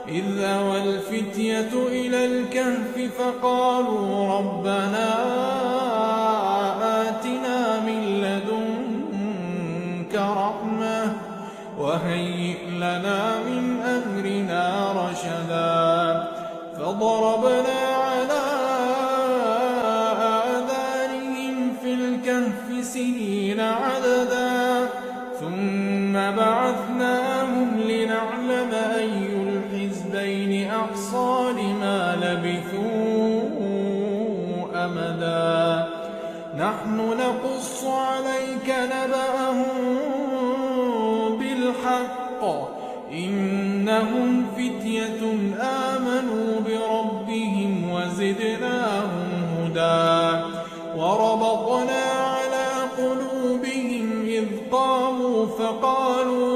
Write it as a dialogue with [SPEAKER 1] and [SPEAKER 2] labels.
[SPEAKER 1] إذ أوى الفتية إلى الكهف فقالوا ربنا آتنا من لدنك رحمة وهيئ لنا من أمرنا رشدا فضربنا على آذانهم في الكهف سنين عددا ثم بعثناهم لنعلم أي الحزبين أحصى لما لبثوا أمدا نحن نقص عليك نبأهم بالحق إنهم فتية آمنوا بربهم وزدناهم هدى وربطنا على قلوبهم إذ قاموا فقالوا